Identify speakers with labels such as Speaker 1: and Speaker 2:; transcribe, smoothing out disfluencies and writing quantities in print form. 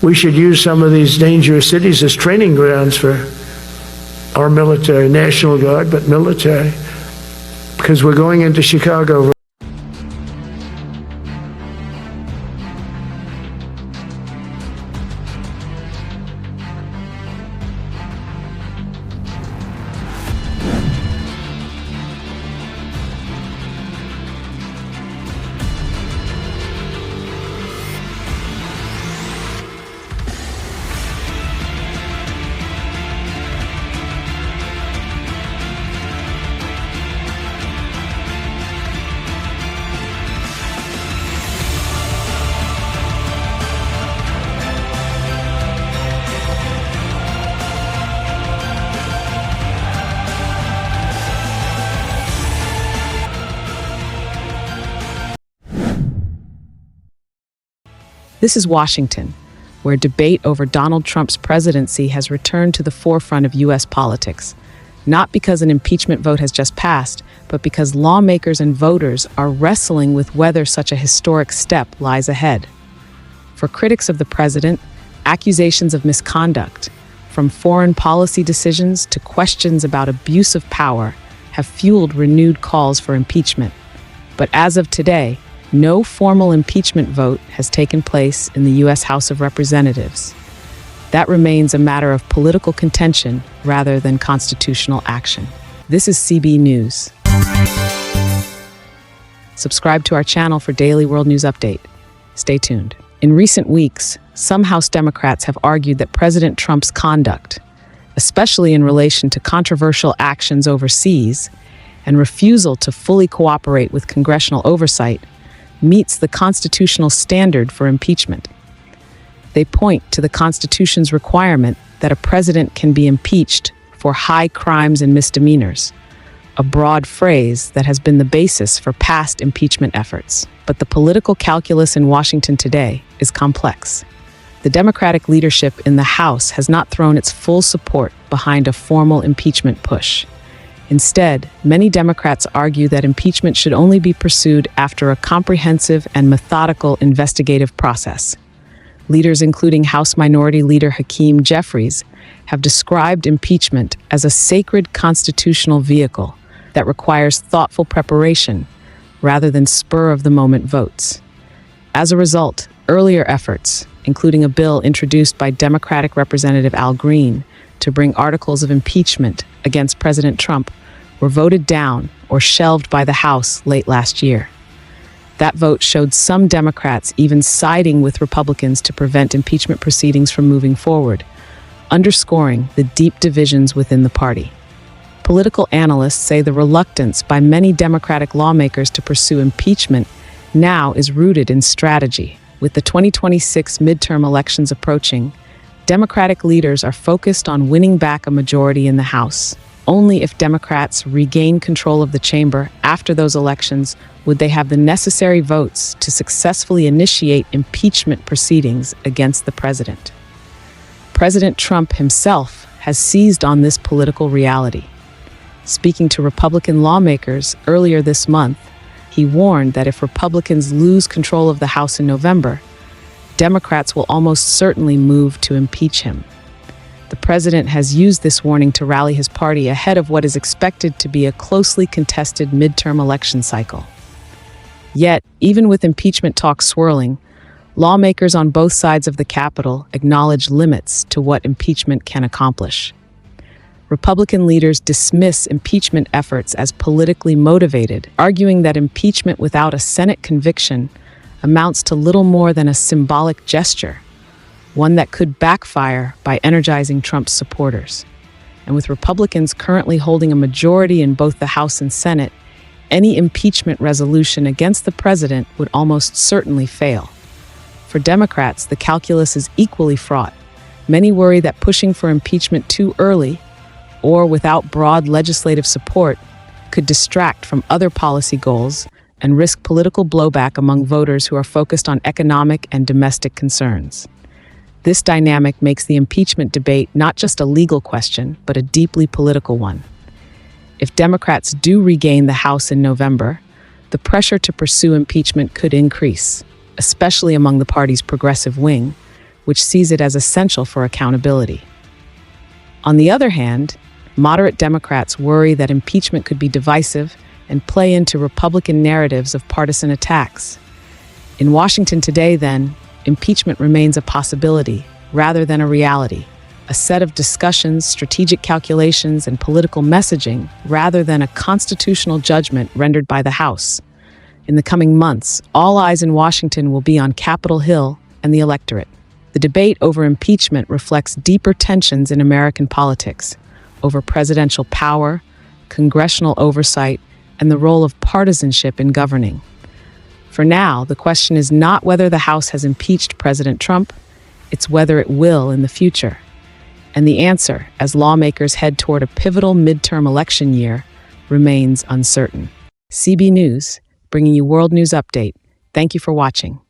Speaker 1: we should use some of these dangerous cities as training grounds for our military, National Guard, but military, because we're going into Chicago.
Speaker 2: This is Washington, where debate over Donald Trump's presidency has returned to the forefront of U.S. politics, not because an impeachment vote has just passed, but because lawmakers and voters are wrestling with whether such a historic step lies ahead. For critics of the president, accusations of misconduct, from foreign policy decisions to questions about abuse of power, have fueled renewed calls for impeachment. But as of today, no formal impeachment vote has taken place in the U.S. House of Representatives. That remains a matter of political contention rather than constitutional action. This is CBNEWS. Subscribe to our channel for daily world news update. Stay tuned. In recent weeks, some House Democrats have argued that President Trump's conduct, especially in relation to controversial actions overseas and refusal to fully cooperate with congressional oversight, meets the constitutional standard for impeachment. They point to the Constitution's requirement that a president can be impeached for high crimes and misdemeanors, a broad phrase that has been the basis for past impeachment efforts. But the political calculus in Washington today is complex. The Democratic leadership in the House has not thrown its full support behind a formal impeachment push. Instead, many Democrats argue that impeachment should only be pursued after a comprehensive and methodical investigative process. Leaders including House Minority Leader Hakeem Jeffries have described impeachment as a sacred constitutional vehicle that requires thoughtful preparation rather than spur-of-the-moment votes. As a result, earlier efforts, including a bill introduced by Democratic Representative Al Green to bring articles of impeachment against President Trump, were voted down or shelved by the House late last year. That vote showed some Democrats even siding with Republicans to prevent impeachment proceedings from moving forward, underscoring the deep divisions within the party. Political analysts say the reluctance by many Democratic lawmakers to pursue impeachment now is rooted in strategy. With the 2026 midterm elections approaching, Democratic leaders are focused on winning back a majority in the House. Only if Democrats regain control of the chamber after those elections would they have the necessary votes to successfully initiate impeachment proceedings against the president. President Trump himself has seized on this political reality. Speaking to Republican lawmakers earlier this month, he warned that if Republicans lose control of the House in November, Democrats will almost certainly move to impeach him. The president has used this warning to rally his party ahead of what is expected to be a closely contested midterm election cycle. Yet, even with impeachment talks swirling, lawmakers on both sides of the Capitol acknowledge limits to what impeachment can accomplish. Republican leaders dismiss impeachment efforts as politically motivated, arguing that impeachment without a Senate conviction amounts to little more than a symbolic gesture, one that could backfire by energizing Trump's supporters. And with Republicans currently holding a majority in both the House and Senate, any impeachment resolution against the president would almost certainly fail. For Democrats, the calculus is equally fraught. Many worry that pushing for impeachment too early, or without broad legislative support, could distract from other policy goals and risk political blowback among voters who are focused on economic and domestic concerns. This dynamic makes the impeachment debate not just a legal question, but a deeply political one. If Democrats do regain the House in November, the pressure to pursue impeachment could increase, especially among the party's progressive wing, which sees it as essential for accountability. On the other hand, moderate Democrats worry that impeachment could be divisive and play into Republican narratives of partisan attacks. In Washington today, then, impeachment remains a possibility rather than a reality, a set of discussions, strategic calculations, and political messaging rather than a constitutional judgment rendered by the House. In the coming months, all eyes in Washington will be on Capitol Hill and the electorate. The debate over impeachment reflects deeper tensions in American politics, over presidential power, congressional oversight, and the role of partisanship in governing. For now, the question is not whether the House has impeached President Trump, it's whether it will in the future. And the answer, as lawmakers head toward a pivotal midterm election year, remains uncertain. CB News, bringing you World News Update. Thank you for watching.